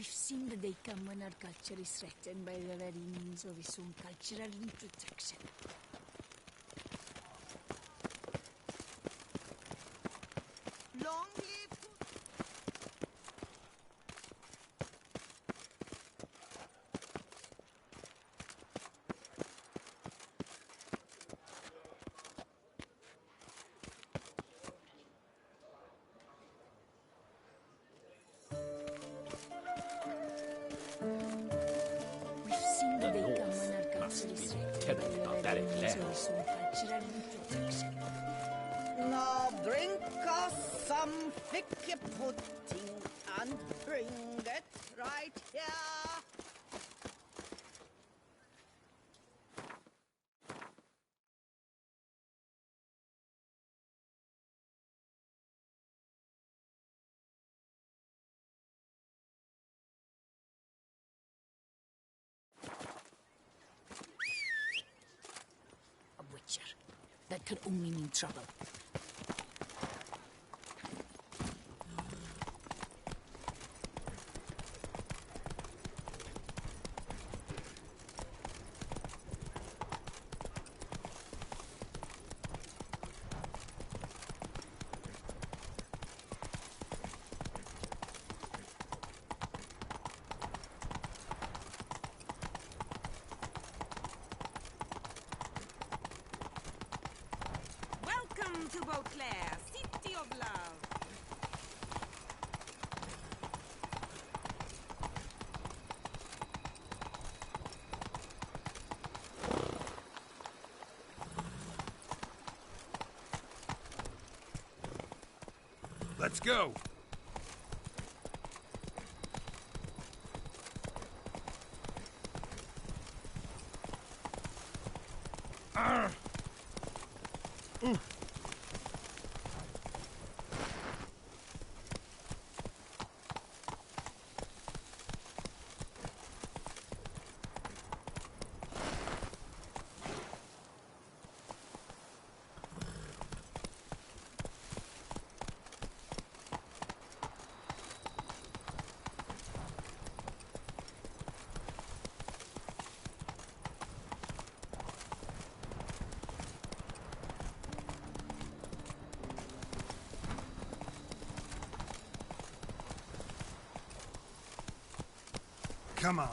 We've seen the day come when our culture is threatened by the very means of its own cultural reproduction. Long live... We've seen the day come when our culture is threatened by the very means of its own cultural reproduction. Now bring us some thick pudding and bring it right here. A witcher. That could only mean trouble. Welcome to Beauclair, city of love. Let's go! Come on.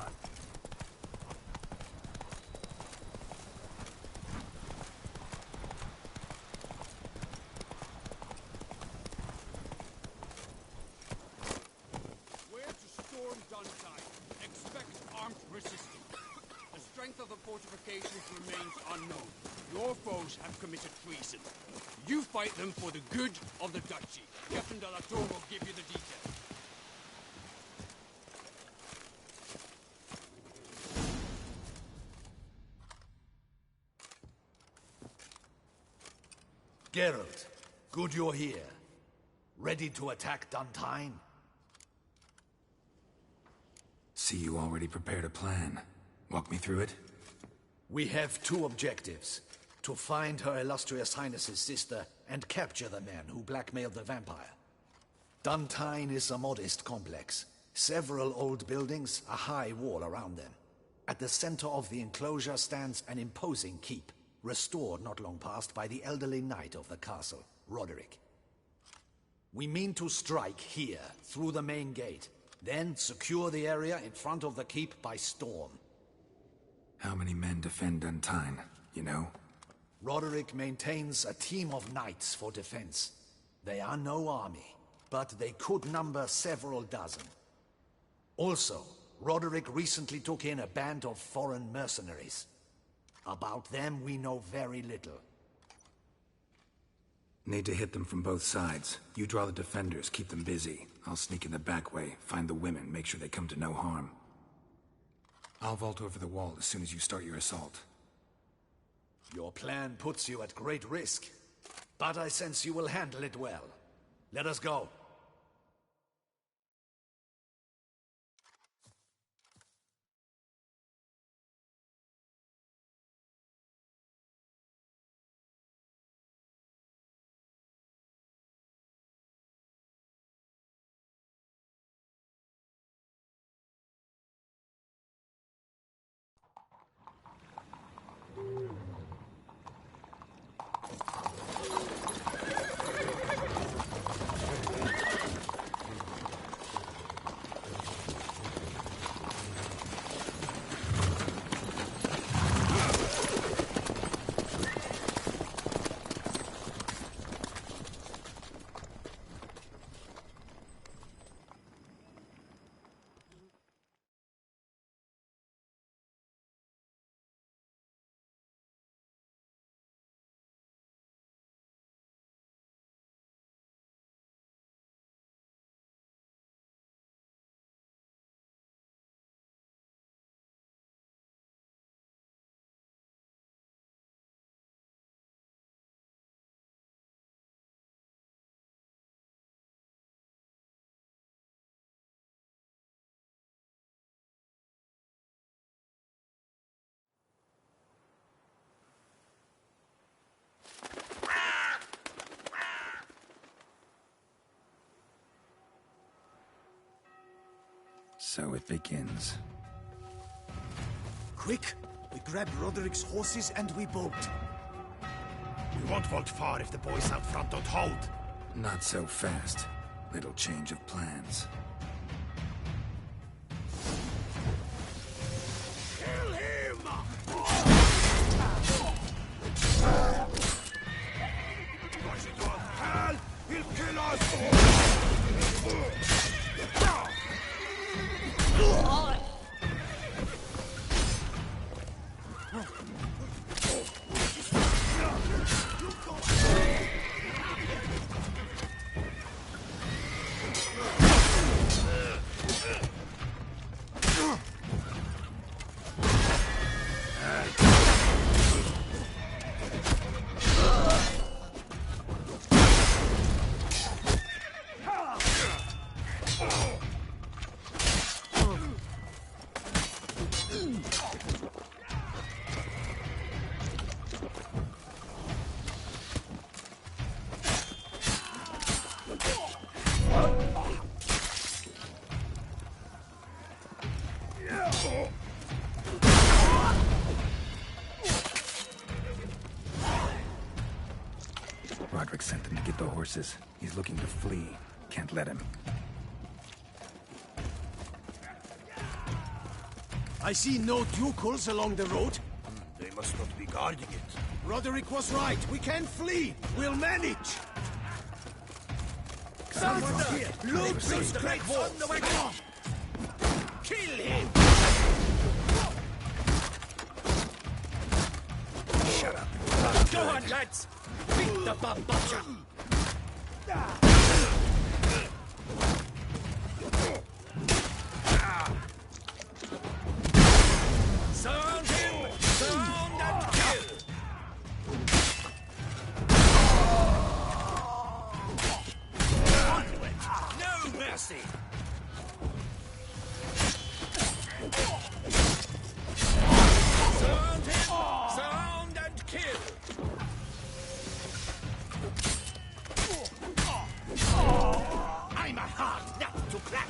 Where to storm Duntine? Expect armed resistance. The strength of the fortifications remains unknown. Your foes have committed treason. You fight them for the good of the duchy. Captain de la Tour will give you the details. Geralt, good you're here. Ready to attack Duntine? See, you already prepared a plan. Walk me through it. We have two objectives. To find Her Illustrious Highness's sister and capture the man who blackmailed the vampire. Duntine is a modest complex. Several old buildings, a high wall around them. At the center of the enclosure stands an imposing keep, restored not long past by the elderly knight of the castle, Roderick. We mean to strike here, through the main gate, then secure the area in front of the keep by storm. How many men defend Duntine, you know? Roderick maintains a team of knights for defense. They are no army, but they could number several dozen. Also, Roderick recently took in a band of foreign mercenaries. About them we know very little. Need to hit them from both sides. You draw the defenders, keep them busy. I'll sneak in the back way, find the women, make sure they come to no harm. I'll vault over the wall as soon as you start your assault. Your plan puts you at great risk, but I sense you will handle it well. Let us go. So it begins. Quick! We grab Roderick's horses and we bolt. We won't vault far if the boys out front don't hold. Not so fast. Little change of plans. Kill him! Rush into hell! He'll kill us! Roderick sent them to get the horses. He's looking to flee. Can't let him. I see no ducals along the road. They must not be guarding it. Roderick was right. We can flee. We'll manage. Someone here. Loot those crates on the wagon. Kill him. Shut up. Go on, lads. Beat the bumbuster. Surround him. Surround and kill. No mercy. Surround him. Surround and kill. I'm a hard nut to crack.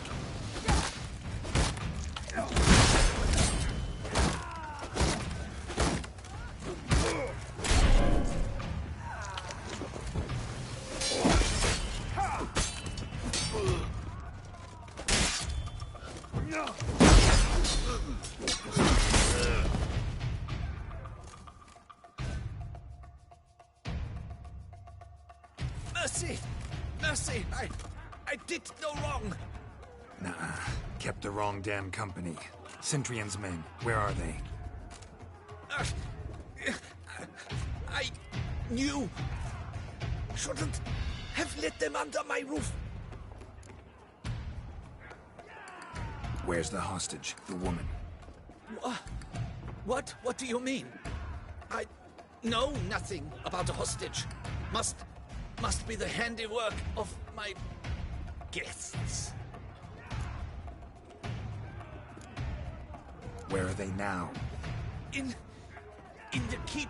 Mercy! Mercy! I did no wrong! Nah, kept the wrong damn company. Centrion's men, where are they? I knew. Shouldn't have let them under my roof. Where's the hostage, the woman? What? What do you mean? I know nothing about a hostage. Must be the handiwork of my guests. Where are they now? In the keep,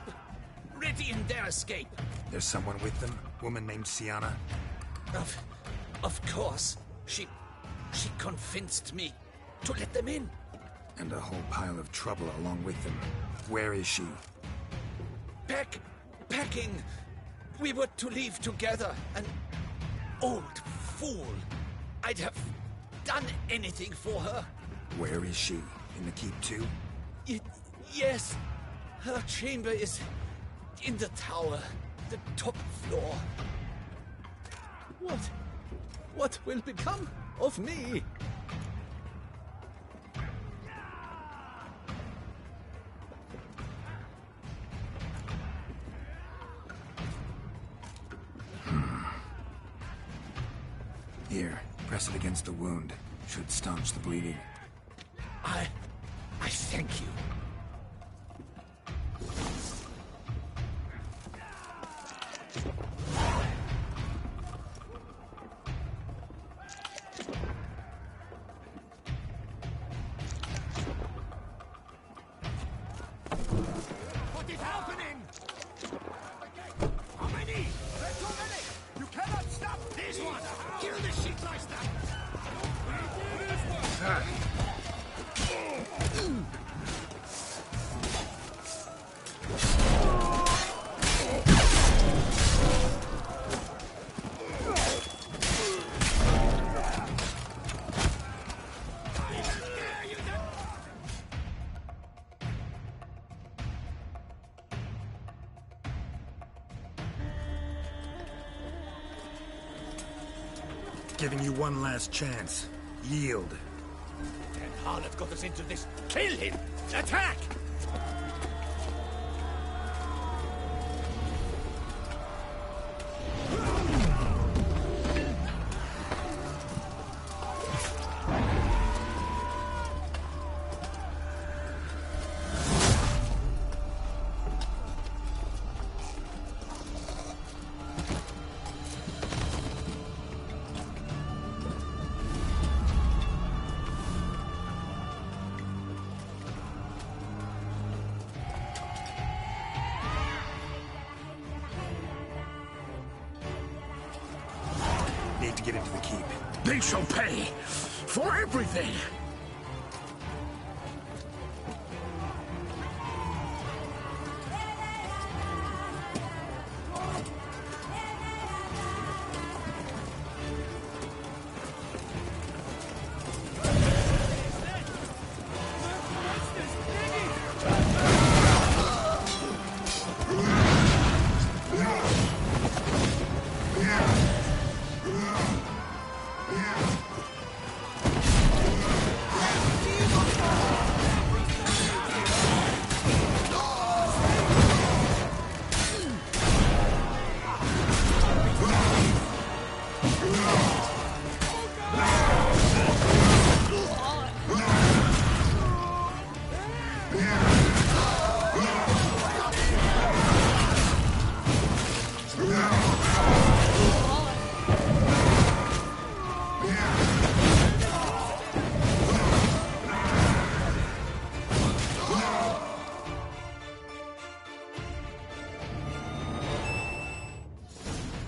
ready in their escape. There's someone with them? Woman named Sienna? Of course. She convinced me to let them in. And a whole pile of trouble along with them. Where is she? Packing. We were to leave together. An old fool. I'd have done anything for her. Where is she? In the keep too? Yes. Her chamber is in the tower. The top floor. What will become of me? Here, press it against the wound. Should staunch the bleeding. I thank you. What is happening? How many? There are too many! You cannot stop this one! Kill the shit like that! Giving you one last chance. Yield. That harlot got us into this. Kill him! Attack! Need to get into the keep. They shall pay for everything!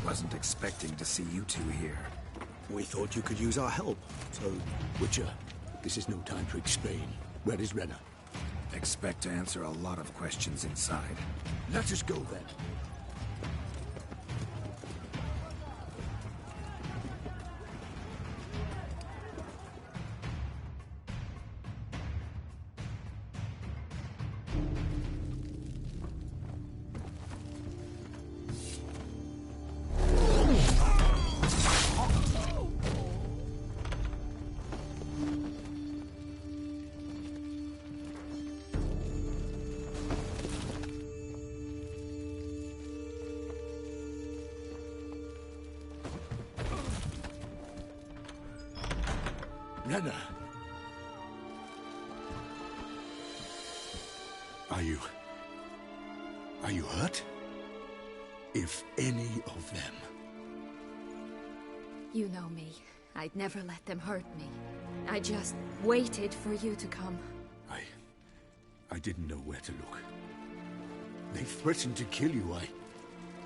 Wasn't expecting to see you two here. We thought you could use our help. So, Witcher, this is no time to explain. Where is Renna? Expect to answer a lot of questions inside. Let us go then. Renna! Are you hurt? If any of them. You know me. I'd never let them hurt me. I just waited for you to come. I didn't know where to look. They threatened to kill you.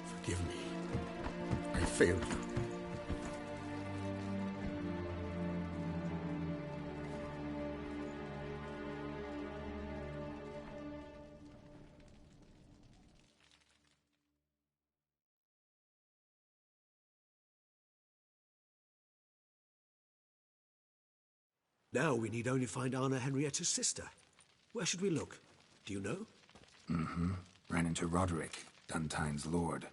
Forgive me. I failed you. Now we need only find Anna Henrietta's sister. Where should we look? Do you know? Ran into Roderick, Duntine's lord.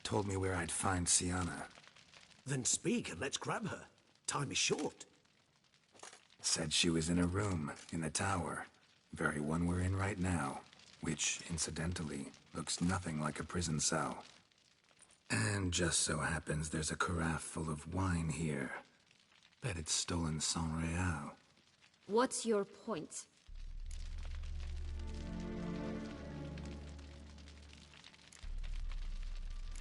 Told me where I'd find Sienna. Then speak and let's grab her. Time is short. Said she was in a room in the tower. Very one we're in right now. Which, incidentally, looks nothing like a prison cell. And just so happens there's a carafe full of wine here. Bet it's stolen San Real. What's your point?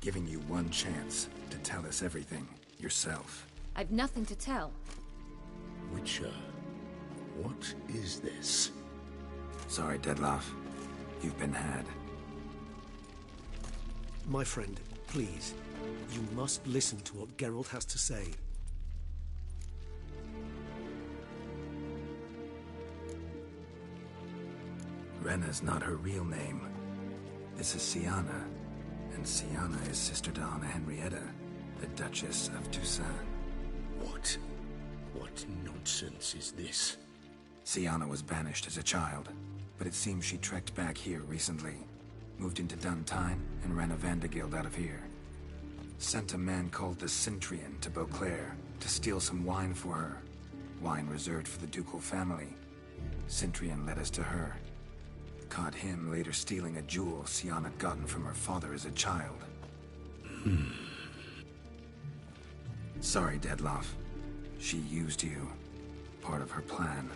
Giving you one chance to tell us everything yourself. I've nothing to tell. Witcher, what is this? Sorry, Deadloff. You've been had. My friend, please. You must listen to what Geralt has to say. Rena's not her real name. This is Siana, and Siana is sister to Anna Henrietta, the Duchess of Toussaint. What? What nonsense is this? Siana was banished as a child, but it seems she trekked back here recently. Moved into Duntine and ran a Vandergild out of here. Sent a man called the Centrian to Beauclair to steal some wine for her. Wine reserved for the ducal family. Centrian led us to her. Caught him later stealing a jewel Siana had gotten from her father as a child. Sorry, Dedloff. She used you. Part of her plan.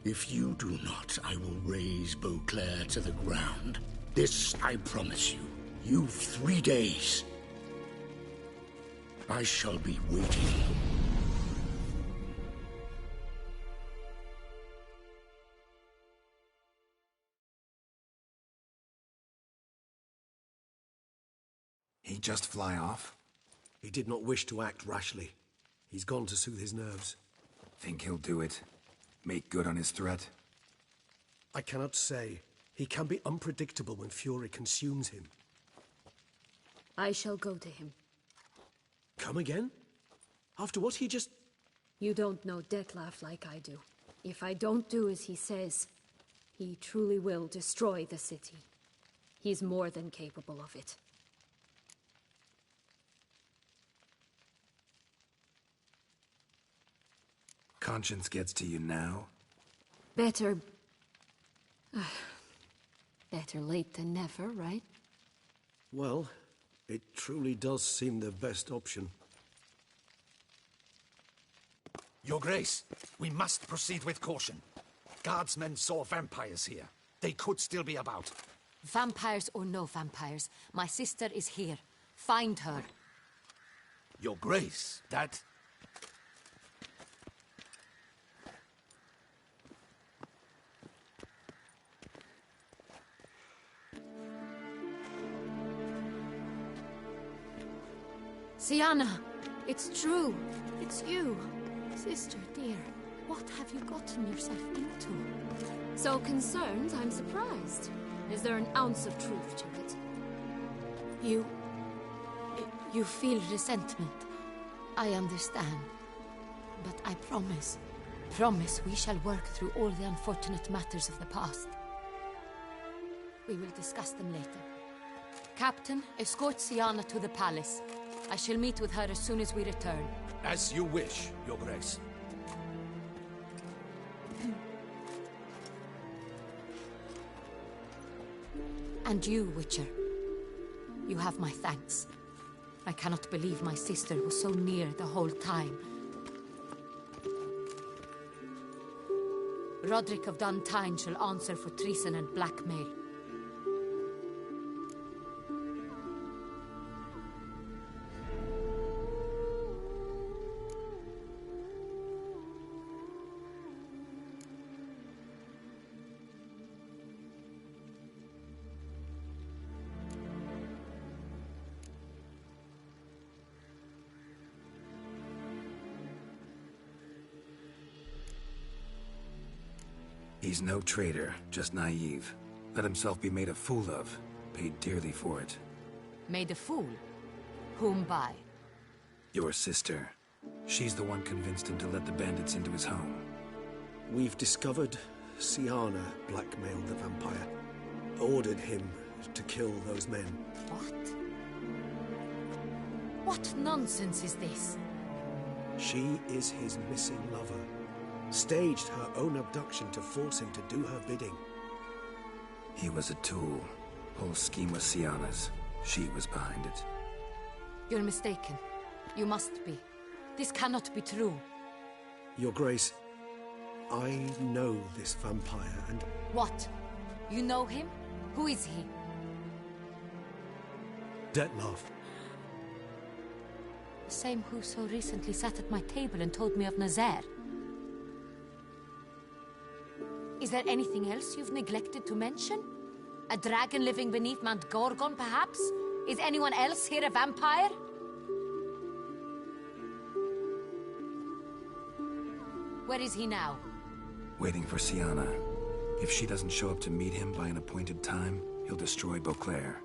If you do not, I will raze Beauclair to the ground. This I promise you. You've 3 days. I shall be waiting. He just fly off? He did not wish to act rashly. He's gone to soothe his nerves. Think he'll do it? Make good on his threat? I cannot say. He can be unpredictable when fury consumes him. I shall go to him. Come again? After what he just... You don't know Detlef like I do. If I don't do as he says, he truly will destroy the city. He's more than capable of it. Conscience gets to you now? Better... better late than never, right? Well, it truly does seem the best option. Your Grace, we must proceed with caution. Guardsmen saw vampires here. They could still be about. Vampires or no vampires, my sister is here. Find her. Your Grace, that... Siana, it's true. It's you. Sister, dear, what have you gotten yourself into? So concerned, I'm surprised. Is there an ounce of truth to it? You feel resentment. I understand. But I promise we shall work through all the unfortunate matters of the past. We will discuss them later. Captain, escort Siana to the palace. I shall meet with her as soon as we return. As you wish, Your Grace. And you, Witcher. You have my thanks. I cannot believe my sister was so near the whole time. Roderick of Duntine shall answer for treason and blackmail. He's no traitor, just naive. Let himself be made a fool of. Paid dearly for it. Made a fool? Whom by? Your sister. She's the one convinced him to let the bandits into his home. We've discovered Siana blackmailed the vampire. Ordered him to kill those men. What? What nonsense is this? She is his missing lover. Staged her own abduction to force him to do her bidding. He was a tool. Whole scheme was Siana's. She was behind it. You're mistaken. You must be. This cannot be true. Your Grace, I know this vampire, and What? You know him? Who is he? Detlef. The same who so recently sat at my table and told me of Nazaire. Is there anything else you've neglected to mention? A dragon living beneath Mount Gorgon, perhaps? Is anyone else here a vampire? Where is he now? Waiting for Sienna. If she doesn't show up to meet him by an appointed time, he'll destroy Beauclair.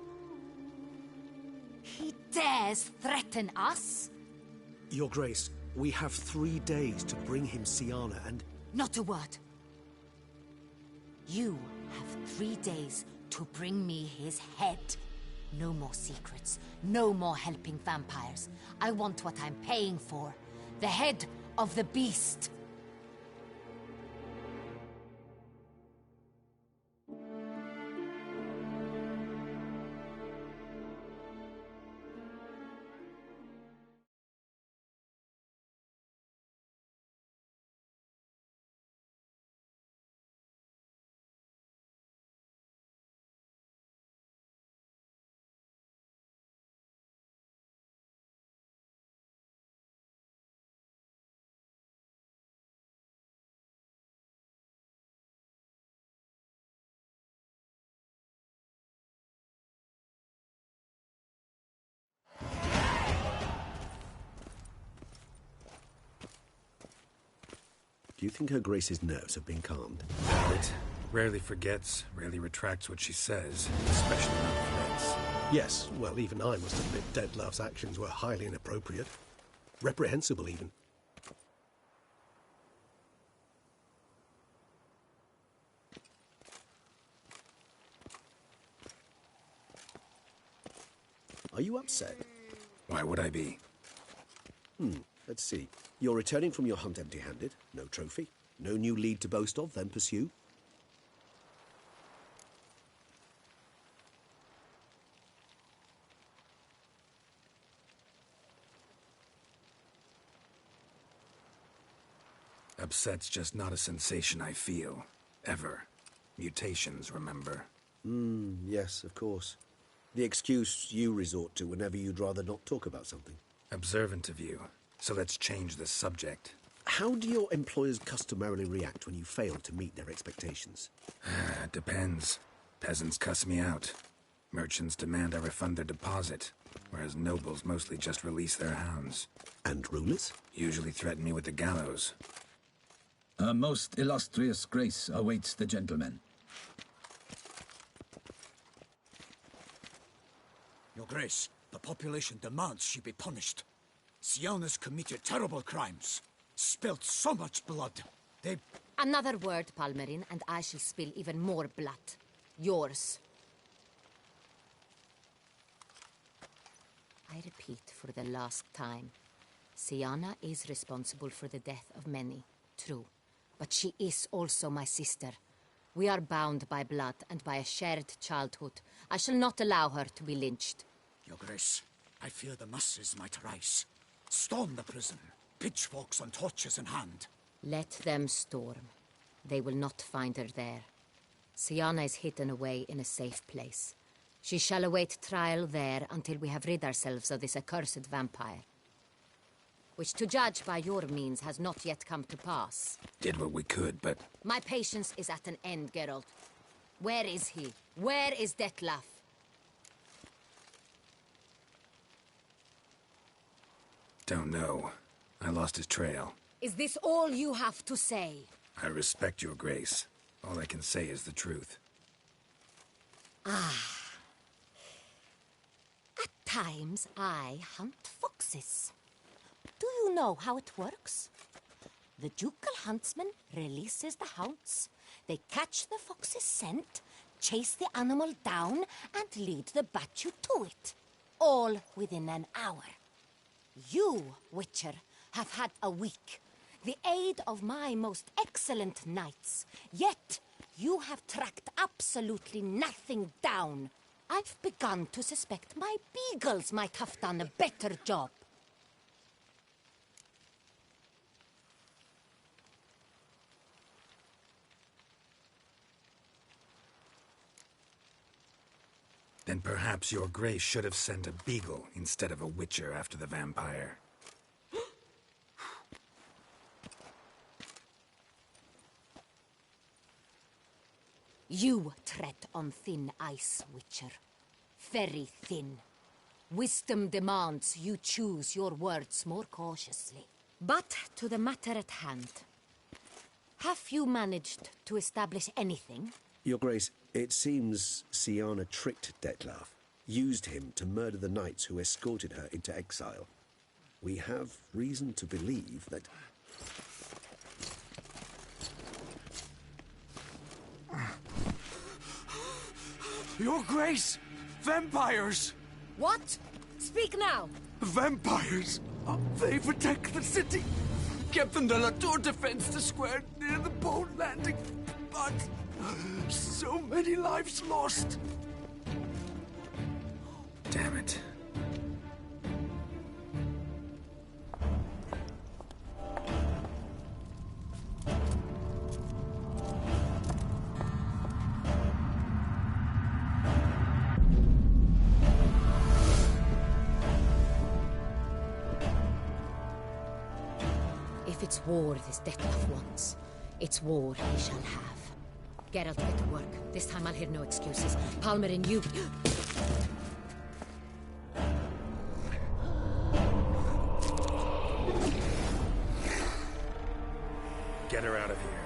He dares threaten us? Your Grace, we have 3 days to bring him Sienna, and... Not a word. You have 3 days to bring me his head. No more secrets. No more helping vampires. I want what I'm paying for. The head of the beast. Do you think Her Grace's nerves have been calmed? It rarely forgets, rarely retracts what she says, especially not threats. Yes, well, even I must admit Detlef's actions were highly inappropriate. Reprehensible, even. Are you upset? Why would I be? Let's see. You're returning from your hunt empty-handed. No trophy. No new lead to boast of, then pursue. Upset's just not a sensation I feel. Ever. Mutations, remember? Yes, of course. The excuse you resort to whenever you'd rather not talk about something. Observant of you. So let's change the subject. How do your employers customarily react when you fail to meet their expectations? Depends. Peasants cuss me out. Merchants demand I refund their deposit, whereas nobles mostly just release their hounds. And rulers? Usually threaten me with the gallows. A most illustrious grace awaits the gentleman. Your Grace, the population demands she be punished. Sienna's committed terrible crimes. Spilt so much blood. They... Another word, Palmerin, and I shall spill even more blood. Yours. I repeat for the last time. Sienna is responsible for the death of many, true. But she is also my sister. We are bound by blood and by a shared childhood. I shall not allow her to be lynched. Your Grace, I fear the masses might rise. Storm the prison, pitchforks and torches in hand. Let them storm. They will not find her there. Sienna is hidden away in a safe place. She shall await trial there until we have rid ourselves of this accursed vampire. Which, to judge by your means, has not yet come to pass. Did what we could, but... My patience is at an end, Geralt. Where is he? Where is Detlef? Don't know. I lost his trail. Is this all you have to say? I respect your grace. All I can say is the truth. At times, I hunt foxes. Do you know how it works? The ducal huntsman releases the hounds. They catch the fox's scent, chase the animal down, and lead the Bachu to it. All within an hour. You, Witcher, have had a week. The aid of my most excellent knights. Yet, you have tracked absolutely nothing down. I've begun to suspect my beagles might have done a better job. Then perhaps your grace should have sent a beagle instead of a witcher after the vampire. You tread on thin ice, Witcher. Very thin. Wisdom demands you choose your words more cautiously. But to the matter at hand. Have you managed to establish anything? Your Grace, it seems Siana tricked Detlaf, used him to murder the knights who escorted her into exile. We have reason to believe that... Your Grace! Vampires! What? Speak now! Vampires! They protect the city! Captain de la Tour defends the square near the boat landing, but so many lives lost. Damn it. If it's war this Detlaf wants, it's war he shall have. Geralt, get to work. This time I'll hear no excuses. Palmer and you... Get her out of here.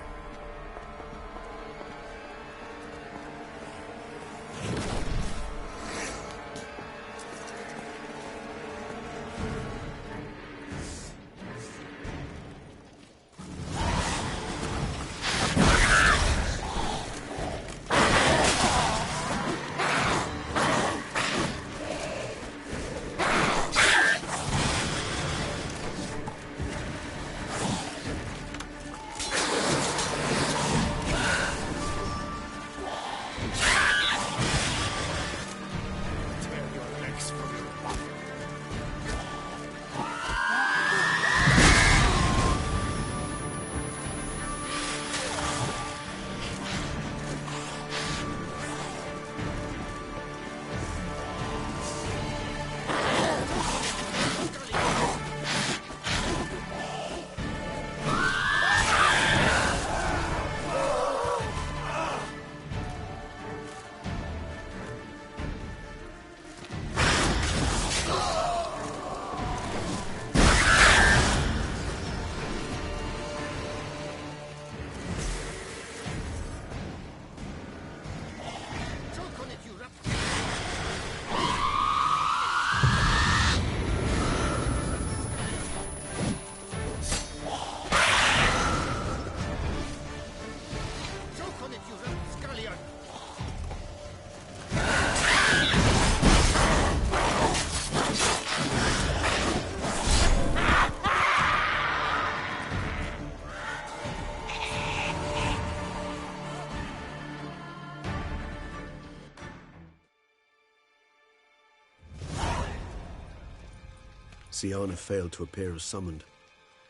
Siana failed to appear as summoned.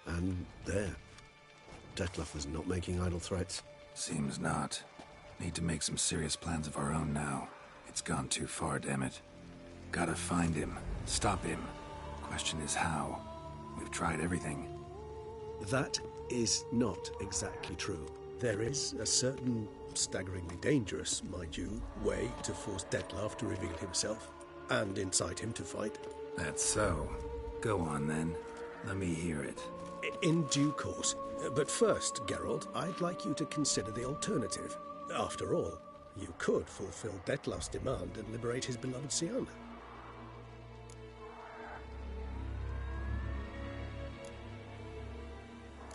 And there. Detlaf was not making idle threats. Seems not. Need to make some serious plans of our own now. It's gone too far, damn it. Gotta find him. Stop him. Question is how. We've tried everything. That is not exactly true. There is a certain, staggeringly dangerous, mind you, way to force Detlaf to reveal himself, and incite him to fight. That's so. Go on, then. Let me hear it. In due course. But first, Geralt, I'd like you to consider the alternative. After all, you could fulfill Detlaf's demand and liberate his beloved Siana.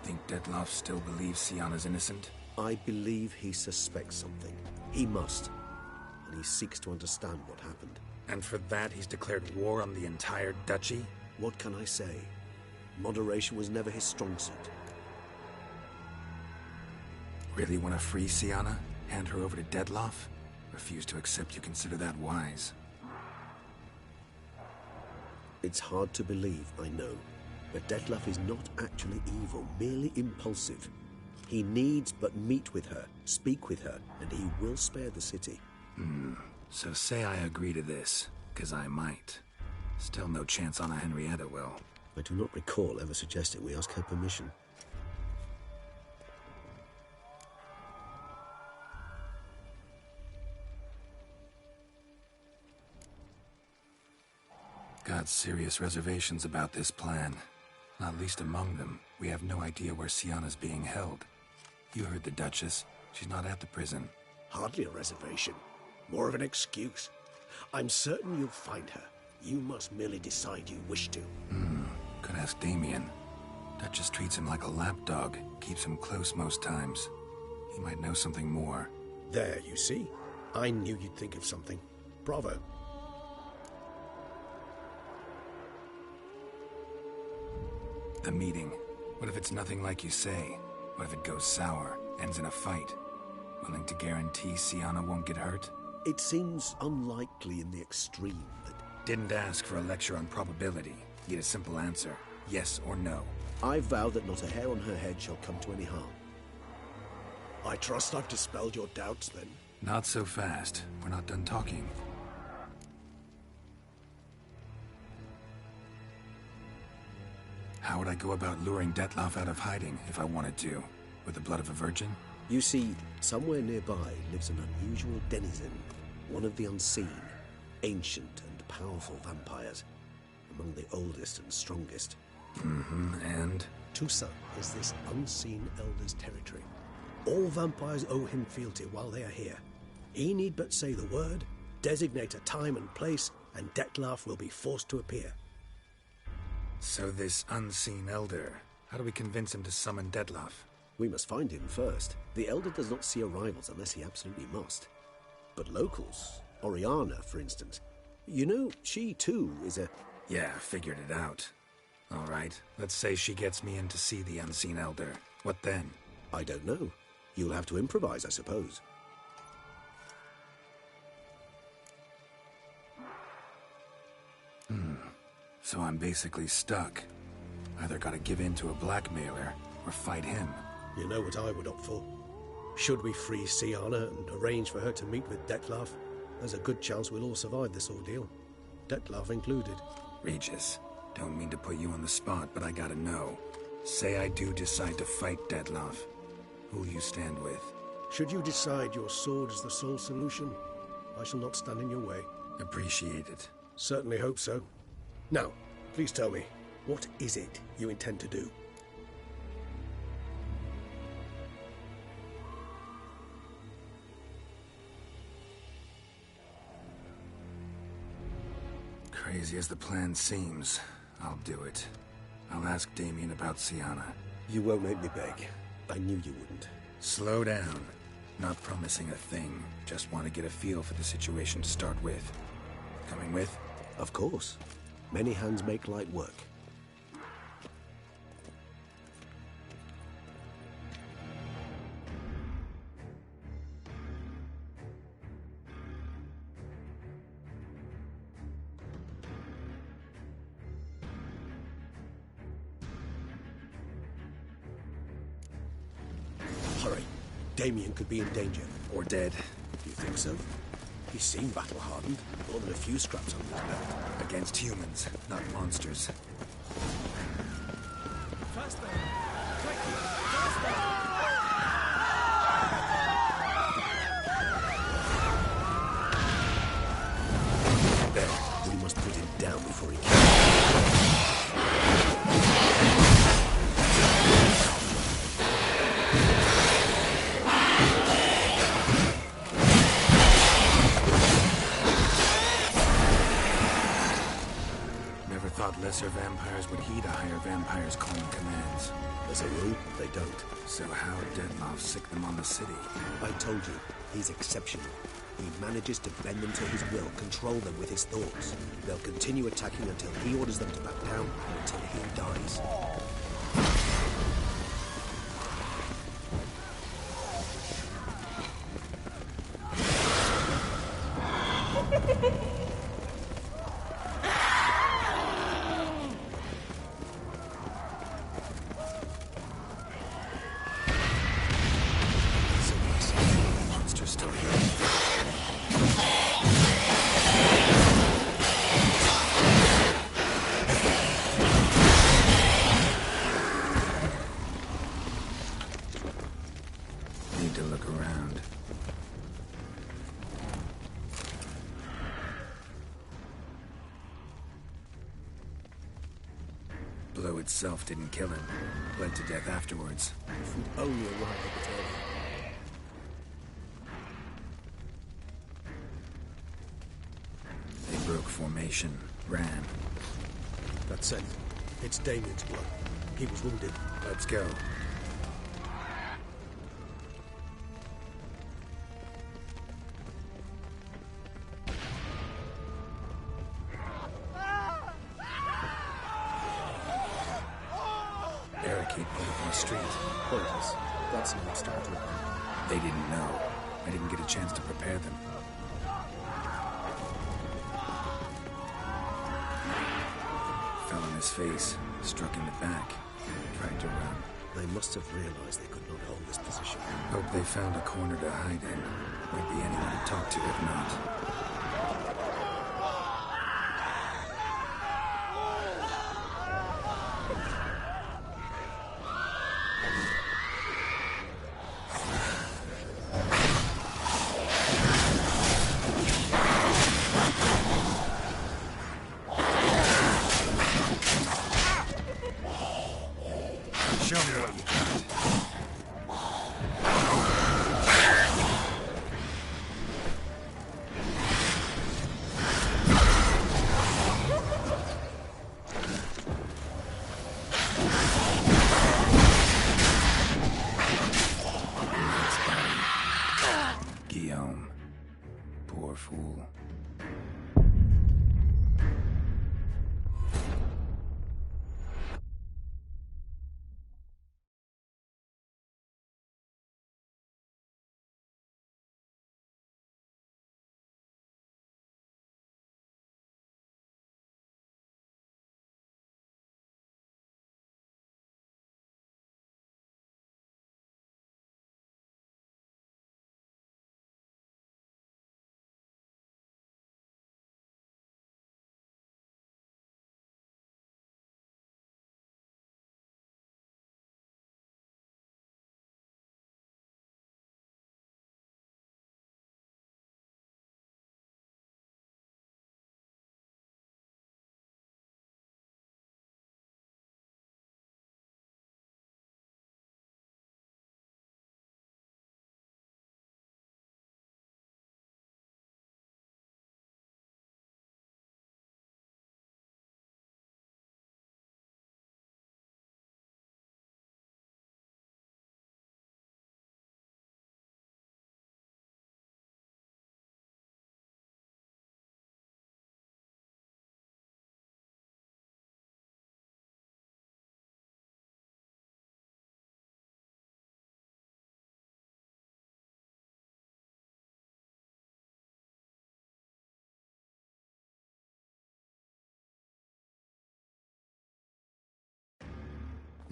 Think Detlaf still believes Siana's innocent? I believe he suspects something. He must. And he seeks to understand what happened. And for that he's declared war on the entire duchy? What can I say? Moderation was never his strong suit. Really want to free Siana? Hand her over to Detlaf? Refuse to accept you consider that wise. It's hard to believe, I know. But Detlaf is not actually evil, merely impulsive. He needs but meet with her, speak with her, and he will spare the city. So say I agree to this, 'cause I might. Still no chance Anna Henrietta will. I do not recall ever suggesting we ask her permission. Got serious reservations about this plan. Not least among them, we have no idea where Sienna's being held. You heard the Duchess. She's not at the prison. Hardly a reservation. More of an excuse. I'm certain you'll find her. You must merely decide you wish to. Could ask Damien. Duchess treats him like a lapdog. Keeps him close most times. He might know something more. There, you see? I knew you'd think of something. Bravo. The meeting. What if it's nothing like you say? What if it goes sour, ends in a fight? Willing to guarantee Sienna won't get hurt? It seems unlikely in the extreme, but... Didn't ask for a lecture on probability. Need a simple answer. Yes or no. I vow that not a hair on her head shall come to any harm. I trust I've dispelled your doubts, then. Not so fast. We're not done talking. How would I go about luring Detloff out of hiding if I wanted to? With the blood of a virgin? You see, somewhere nearby lives an unusual denizen, one of the unseen, ancient and powerful vampires, among the oldest and strongest. And? Toussaint is this unseen elder's territory. All vampires owe him fealty while they are here. He need but say the word, designate a time and place, and Detloff will be forced to appear. So this unseen elder, how do we convince him to summon Detloff? We must find him first. The elder does not see arrivals unless he absolutely must. But locals, Oriana, for instance, you know, she too is a... Yeah, figured it out. All right, let's say she gets me in to see the unseen elder. What then? I don't know. You'll have to improvise, I suppose. So I'm basically stuck. Either gotta give in to a blackmailer, or fight him. You know what I would opt for. Should we free Sienna and arrange for her to meet with Detloff, there's a good chance we'll all survive this ordeal. Detloff included. Regis, don't mean to put you on the spot, but I gotta know. Say I do decide to fight Detloff. Who'll you stand with? Should you decide your sword is the sole solution, I shall not stand in your way. Appreciate it. Certainly hope so. Now, please tell me, what is it you intend to do? Crazy as the plan seems, I'll do it. I'll ask Damien about Sienna. You won't make me beg. I knew you wouldn't. Slow down. Not promising a thing. Just want to get a feel for the situation to start with. Coming with? Of course. Many hands make light work. Hurry. Damien could be in danger. Or dead. Do you think so? He seemed battle-hardened. More than a few scraps under his belt. Against humans, not monsters. Faster! Quickly! Faster! There. We must put him down before he can. Thought lesser vampires would heed a higher vampire's calling commands. As a rule, they don't. So how Detloff sick them on the city? I told you, he's exceptional. He manages to bend them to his will, control them with his thoughts. They'll continue attacking until he orders them to back down, and until he dies. blow itself didn't kill him. Bled to death afterwards. If we'd only arrived a bit earlier. They broke formation, ran. That's it. It's Damien's blood. He was wounded. Let's go. Barricade put up on the street. Pointless. That's no obstacle to it. They didn't know. I didn't get a chance to prepare them. Fell on his face, struck in the back, tried to run. They must have realized they could not hold this position. Hope they found a corner to hide in. Might be anyone to talk to if not. Show me what you Guillaume. Poor fool.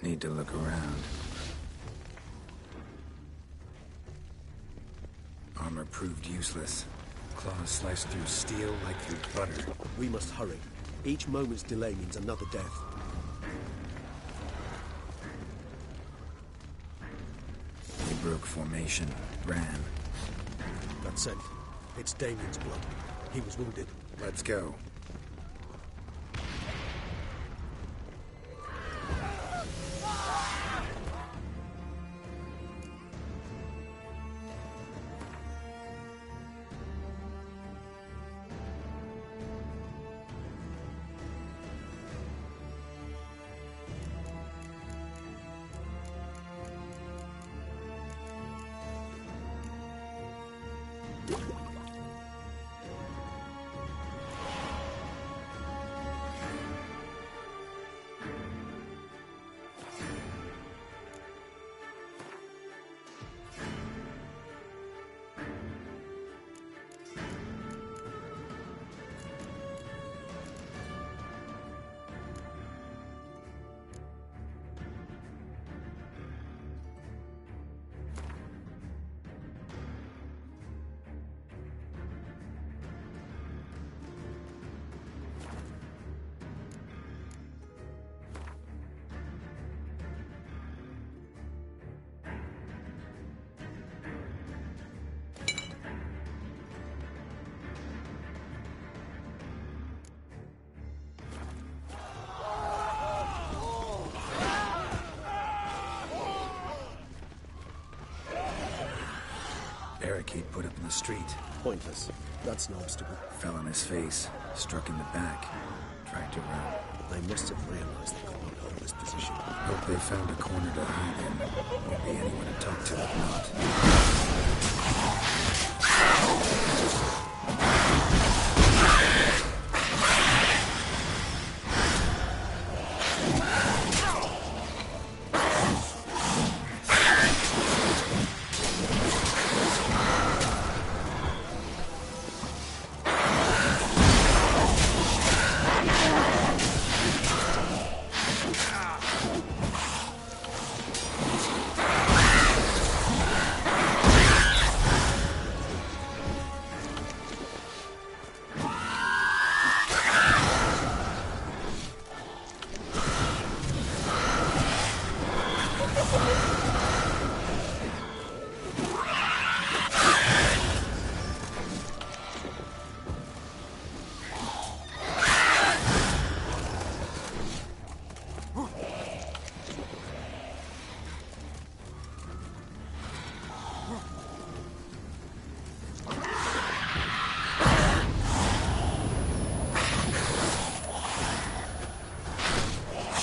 Need to look around. Armor proved useless. Claws sliced through steel like through butter. We must hurry. Each moment's delay means another death. They broke formation, ran. That's it. It's Damien's blood. He was wounded. Let's go. barricade put up in the street. Pointless. That's no obstacle. Fell on his face, struck in the back, tried to run. They must have realized they could not hold this position. Hope they found a corner to hide in. Won't be anyone to talk to if not.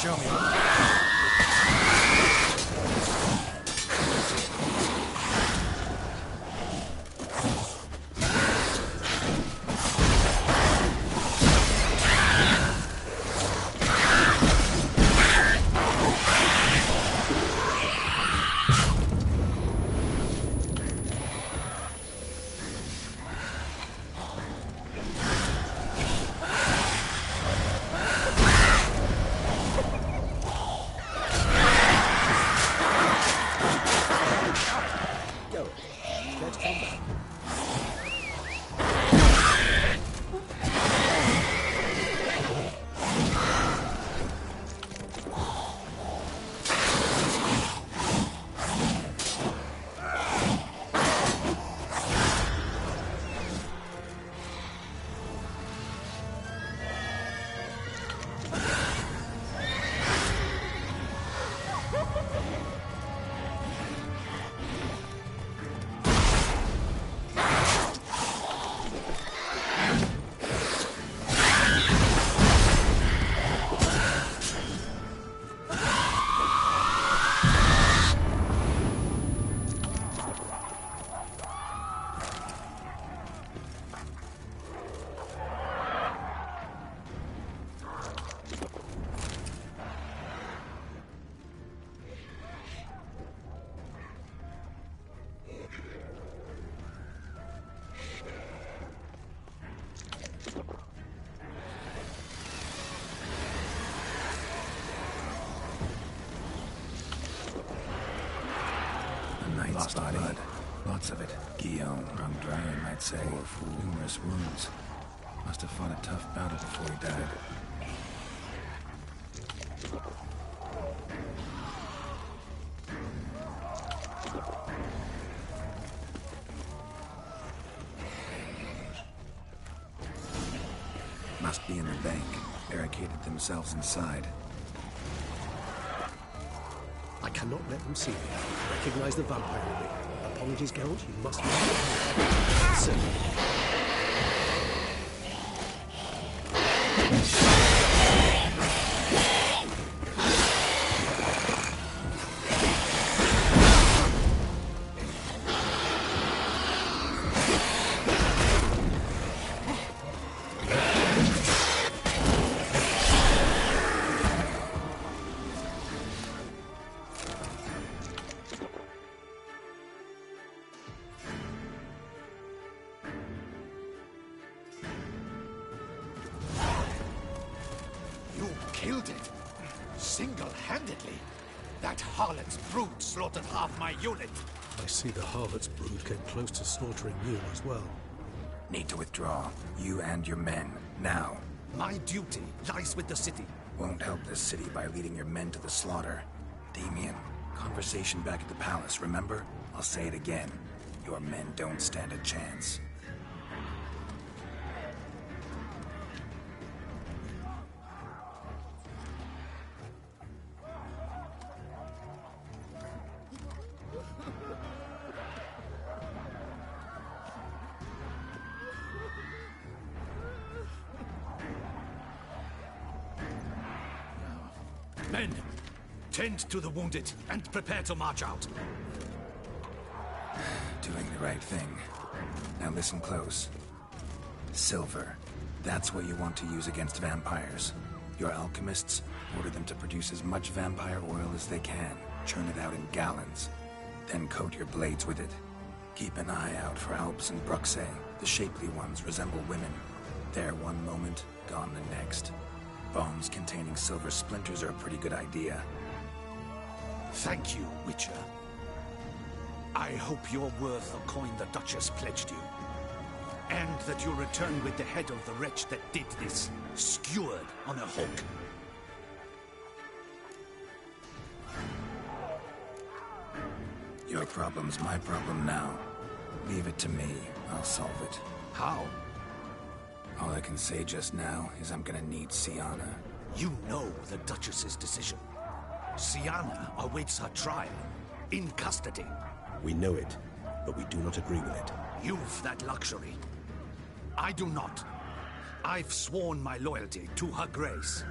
Show me. Lost body. Blood. Lots of it. Guillaume, wrung dry, I might say. Numerous wounds. Must have fought a tough battle before he died. Must be in the bank. Barricaded themselves inside. I cannot let them see me. Recognize the vampire in me. Apologies, Count. You must be. Sir. Killed it. Single-handedly. That harlot's brood slaughtered half my unit. I see the harlot's brood came close to slaughtering you as well. Need to withdraw. You and your men. Now. My duty lies with the city. Won't help this city by leading your men to the slaughter. Damien, conversation back at the palace, remember? I'll say it again. Your men don't stand a chance. Men, tend to the wounded and prepare to march out. Doing the right thing. Now listen close. Silver. That's what you want to use against vampires. Your alchemists, order them to produce as much vampire oil as they can. Churn it out in gallons. Then coat your blades with it. Keep an eye out for Alps and Bruxae. The shapely ones resemble women. There one moment, gone the next. Bombs containing silver splinters are a pretty good idea. Thank you, Witcher. I hope you're worth the coin the Duchess pledged you. And that you'll return with the head of the wretch that did this, skewered on a hook. Your problem's my problem now. Leave it to me. I'll solve it. How? All I can say just now is I'm gonna need Sienna. You know the Duchess's decision. Sienna awaits her trial, in custody. We know it, but we do not agree with it. You've that luxury. I do not. I've sworn my loyalty to Her Grace.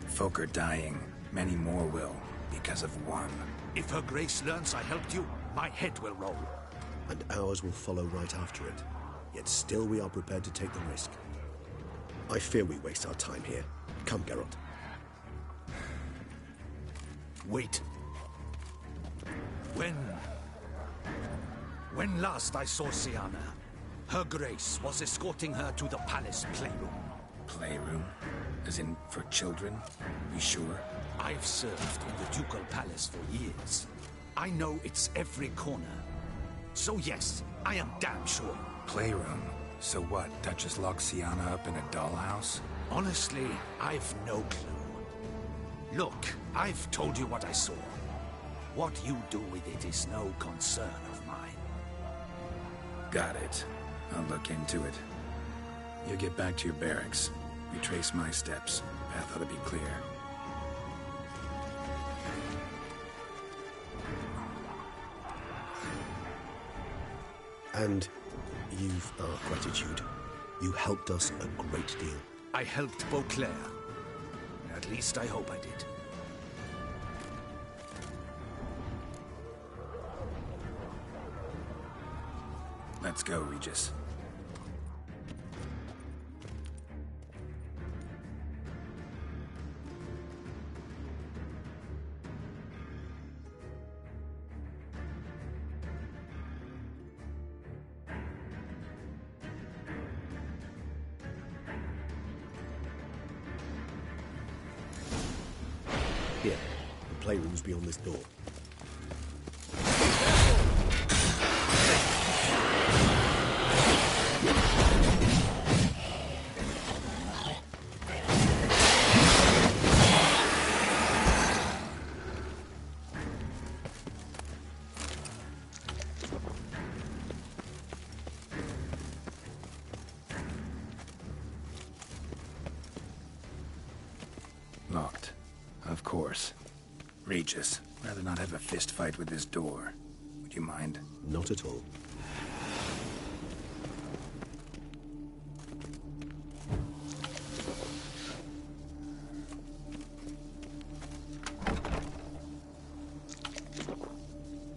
Folk are dying. Many more will, because of one. If Her Grace learns I helped you, my head will roll. And ours will follow right after it. Yet still we are prepared to take the risk. I fear we waste our time here. Come, Geralt. Wait. When last I saw Sienna, Her Grace was escorting her to the palace playroom. Playroom? As in, for children? You sure? I've served in the ducal palace for years. I know its every corner. So yes, I am damn sure. Playroom? So what, Duchess locks Sienna up in a dollhouse? Honestly, I've no clue. Look, I've told you what I saw. What you do with it is no concern of mine. Got it. I'll look into it. You get back to your barracks. Retrace my steps. Path ought to be clear. And you've our gratitude. You helped us a great deal. I helped Beauclair. At least I hope I did. Let's go, Regis. Here, the playroom's beyond this door. Locked. Of course. Regis, rather not have a fist fight with this door. Would you mind? Not at all.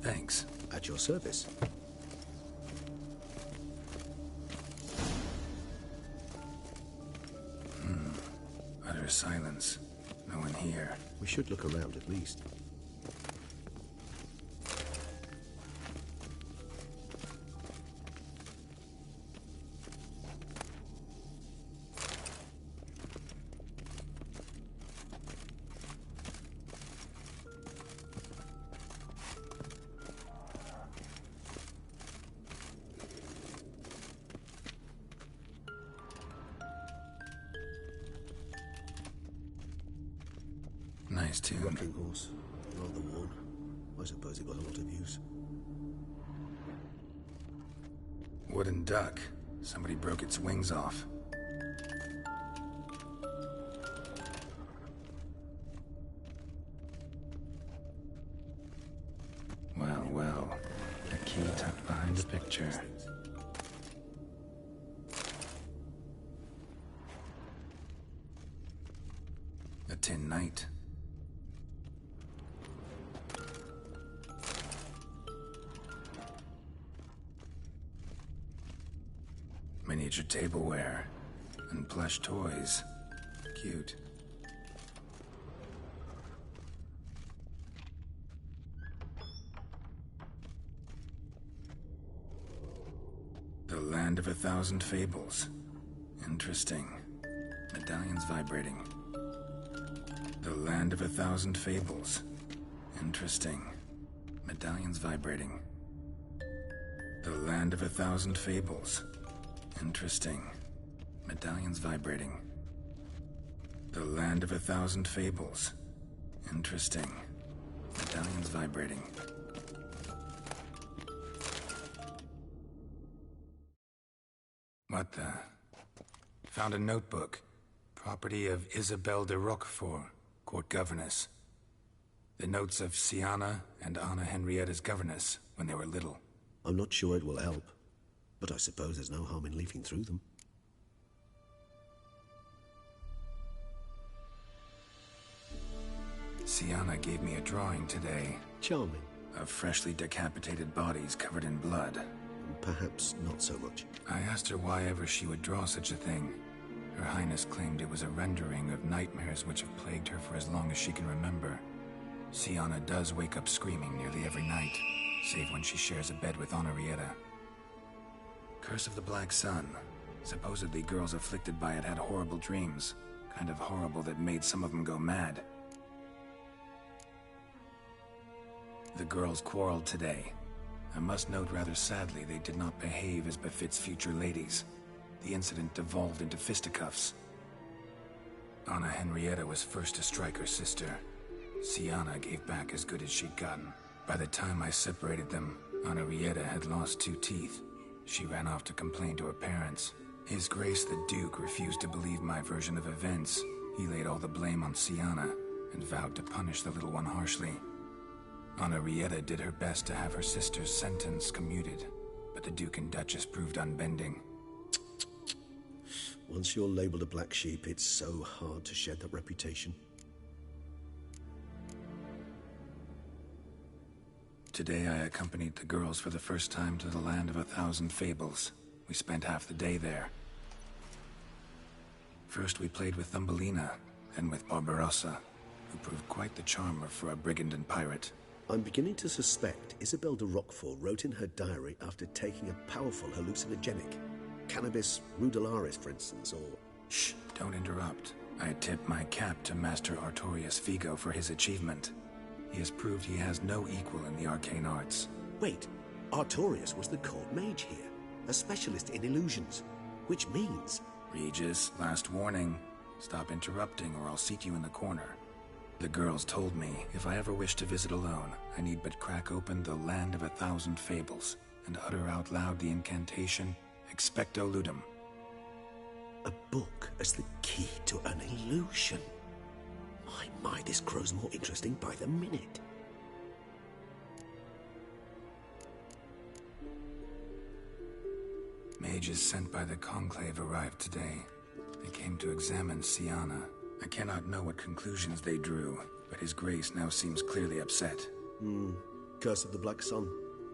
Thanks. At your service. Utter silence. No one here. We should look around at least. Nice tune. Rocking horse. Rather worn. I suppose it got a lot of use. Wooden duck. Somebody broke its wings off. Well, well. A key tucked behind the picture. Tin Knight. Miniature tableware and plush toys. Cute. The Land of a Thousand Fables. Interesting. Medallions vibrating. The Land of a Thousand Fables. Interesting. Medallions vibrating. The Land of a Thousand Fables. Interesting. Medallions vibrating. The Land of a Thousand Fables. Interesting. Medallions vibrating. What the? Found a notebook. Property of Isabelle de Roquefort, court governess. The notes of Siana and Anna Henrietta's governess when they were little. I'm not sure it will help, but I suppose there's no harm in leafing through them. Siana gave me a drawing today. Charming. Of freshly decapitated bodies covered in blood. Perhaps not so much. I asked her why ever she would draw such a thing. Her Highness claimed it was a rendering of nightmares which have plagued her for as long as she can remember. Siana does wake up screaming nearly every night, save when she shares a bed with Henrietta. Curse of the Black Sun. Supposedly girls afflicted by it had horrible dreams. Kind of horrible that made some of them go mad. The girls quarreled today. I must note rather sadly they did not behave as befits future ladies. The incident devolved into fisticuffs. Anna Henrietta was first to strike her sister. Siana gave back as good as she'd gotten. By the time I separated them, Henrietta had lost 2 teeth. She ran off to complain to her parents. His Grace the Duke refused to believe my version of events. He laid all the blame on Siana and vowed to punish the little one harshly. Henrietta did her best to have her sister's sentence commuted, but the Duke and Duchess proved unbending. Once you're labeled a black sheep, it's so hard to shed that reputation. Today I accompanied the girls for the first time to the Land of a Thousand Fables. We spent half the day there. First we played with Thumbelina, then with Barbarossa, who proved quite the charmer for a brigand and pirate. I'm beginning to suspect Isabelle de Roquefort wrote in her diary after taking a powerful hallucinogenic. Cannabis rudelaris, for instance, or... Shh, don't interrupt. I tip my cap to Master Artorius Vigo for his achievement. He has proved he has no equal in the arcane arts. Wait, Artorius was the court mage here, a specialist in illusions, which means... Regis, last warning. Stop interrupting or I'll seat you in the corner. The girls told me if I ever wish to visit alone, I need but crack open the Land of a Thousand Fables and utter out loud the incantation, Expecto Ludum. A book as the key to an illusion. My, this grows more interesting by the minute. Mages sent by the Conclave arrived today. They came to examine Siana. I cannot know what conclusions they drew, but His Grace now seems clearly upset. Curse of the Black Sun.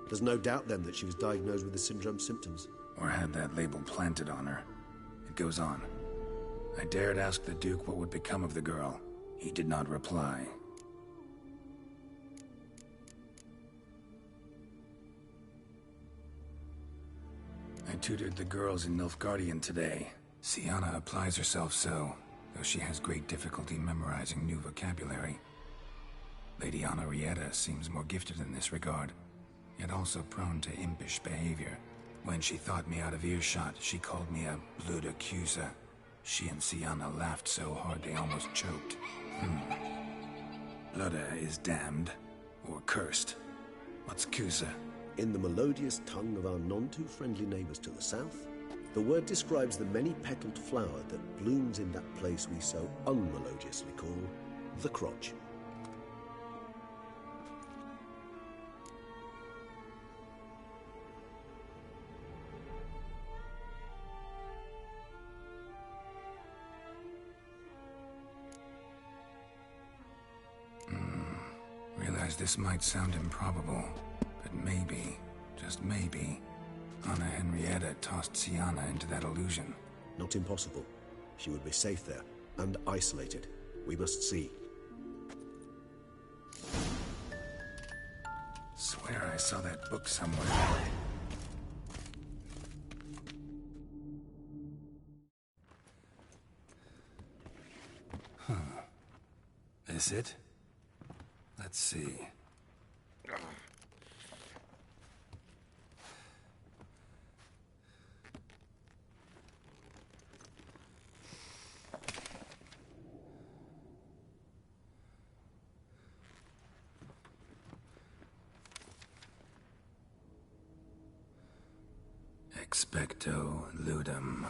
There's no doubt then that she was diagnosed with the syndrome symptoms. Or had that label planted on her. It goes on. I dared ask the Duke what would become of the girl. He did not reply. I tutored the girls in Nilfgaardian today. Siana applies herself so, though she has great difficulty memorizing new vocabulary. Lady Henrietta seems more gifted in this regard, yet also prone to impish behavior. When she thought me out of earshot, she called me a blood accuser. She and Siana laughed so hard they almost choked. Blooda is damned, or cursed. What's Cusa? In the melodious tongue of our none-too-friendly neighbors to the south, the word describes the many-petaled flower that blooms in that place we so unmelodiously call the crotch. realize this might sound improbable, but maybe, just maybe, Anna Henrietta tossed Sienna into that illusion. Not impossible. She would be safe there, and isolated. We must see. Swear I saw that book somewhere. Huh. Is it? Let's see. Expecto ludum.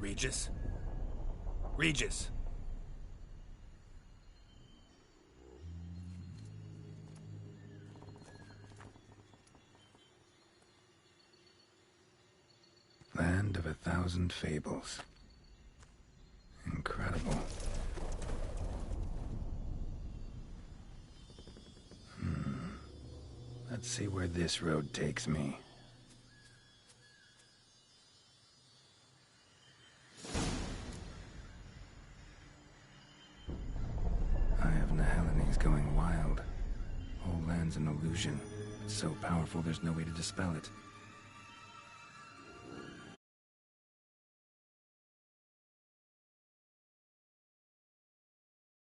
Regis? Regis! Land of 1,000 fables. Incredible. Let's see where this road takes me. Going wild. Whole land's an illusion. It's so powerful there's no way to dispel it.